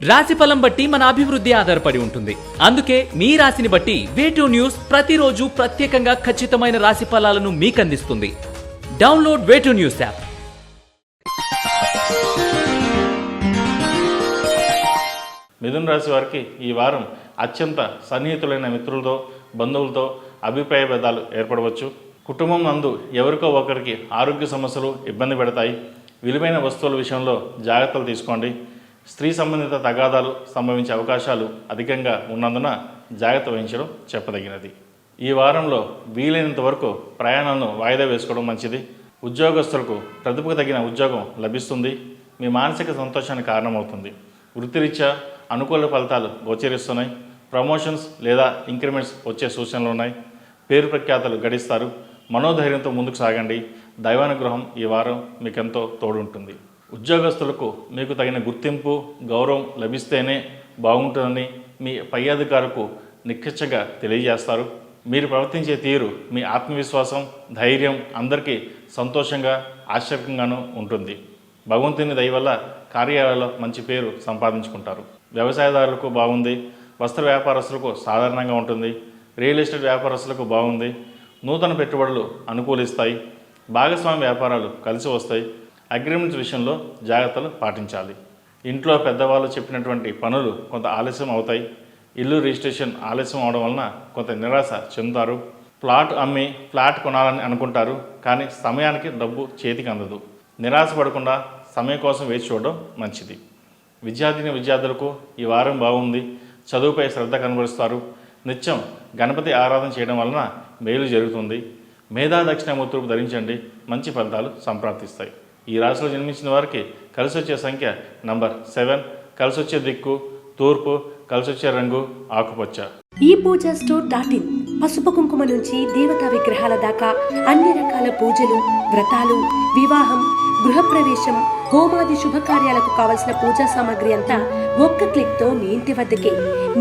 రాశిఫలం బట్టి మన అభివృద్ధి ఆధారపడి ఉంటుంది. అందుకే మీ రాశిని బట్టి వే2 న్యూస్ ప్రతిరోజు ప్రత్యేకంగా ఖచ్చితమైన రాశి ఫలాలను మీకు అందిస్తుంది. డౌన్లోడ్ వే2 న్యూస్ యాప్. మిథున రాశి వారికి ఈ వారం అత్యంత సన్నిహితులైన మిత్రులతో, బంధువులతో అభిప్రాయ భేదాలు ఏర్పడవచ్చు. కుటుంబం నందు ఎవరికో ఒకరికి ఆరోగ్య సమస్యలు ఇబ్బంది పెడతాయి. విలువైన వస్తువుల విషయంలో జాగ్రత్తలు తీసుకోండి. స్త్రీ సంబంధిత తగాదాలు సంభవించే అవకాశాలు అధికంగా ఉన్నందున జాగ్రత్త వహించడం చెప్పదగినది. ఈ వారంలో వీలైనంత వరకు ప్రయాణాలను వాయిదా వేసుకోవడం మంచిది. ఉద్యోగస్తులకు ప్రతిభకు తగిన ఉద్యోగం లభిస్తుంది. మీ మానసిక సంతోషానికి కారణమవుతుంది. వృత్తిరీత్యా అనుకూల ఫలితాలు గోచరిస్తున్నాయి. ప్రమోషన్స్ లేదా ఇంక్రిమెంట్స్ వచ్చే సూచనలు ఉన్నాయి. పేరు ప్రఖ్యాతలు గడిస్తారు. మనోధైర్యంతో ముందుకు సాగండి. దైవానుగ్రహం ఈ వారం మీకెంతో తోడుంటుంది. ఉద్యోగస్తులకు మీకు తగిన గుర్తింపు, గౌరవం లభిస్తేనే బాగుంటుందని మీ పై అధికారులకు నిక్కచ్చగా తెలియజేస్తారు. మీరు ప్రవర్తించే తీరు, మీ ఆత్మవిశ్వాసం, ధైర్యం అందరికీ సంతోషంగా, ఆశ్చర్యంగానూ ఉంటుంది. భగవంతుని దయ వల్ల కార్యాలయాల్లో మంచి పేరు సంపాదించుకుంటారు. వ్యవసాయదారులకు బాగుంది. వస్త్ర వ్యాపారస్తులకు సాధారణంగా ఉంటుంది. రియల్ ఎస్టేట్ వ్యాపారస్తులకు బాగుంది. నూతన పెట్టుబడులు అనుకూలిస్తాయి. భాగస్వామ్య వ్యాపారాలు కలిసి వస్తాయి. అగ్రిమెంట్స్ విషయంలో జాగ్రత్తలు పాటించాలి. ఇంట్లో పెద్దవాళ్ళు చెప్పినటువంటి పనులు కొంత ఆలస్యం అవుతాయి. ఇల్లు రిజిస్ట్రేషన్ ఆలస్యం అవడం వలన కొంత నిరాశ చెందుతారు. ప్లాట్ అమ్మి ఫ్లాట్ కొనాలని అనుకుంటారు, కానీ సమయానికి డబ్బు చేతికి అందదు. నిరాశ పడకుండా సమయం కోసం వేచి చూడడం మంచిది. విద్యార్థులకు ఈ వారం బాగుంది. చదువుపై శ్రద్ధ కనబరుస్తారు. నిత్యం గణపతి ఆరాధన చేయడం వలన మేలు జరుగుతుంది. మేధా దక్షిణామూర్తులు ధరించండి. మంచి ఫలితాలు సంప్రాప్తిస్తాయి. ఈ రాశిలో జన్మించిన వారికి కలిసి వచ్చే సంఖ్య నంబర్ 7, కలిసి వచ్చే దిక్కు తూర్పు, కలిసి వచ్చే రంగు ఆకుపచ్చ. ఈ పూజ స్టోర్.in పసుపు కుంకుమ నుంచి దేవతా విగ్రహాల దాకా అన్ని రకాల పూజలు, వ్రతాలు, వివాహం, గృహప్రవేశం, హోమాది శుభకార్యాలకు కావలసిన పూజా సామాగ్రి అంతా ఒక్క క్లిక్తో మీ ఇంటి వద్దకే.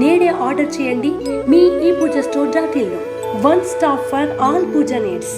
నేడే ఆర్డర్ చేయండి మీ ఈ పూజ స్టోర్.in లో. One stop for all puja needs.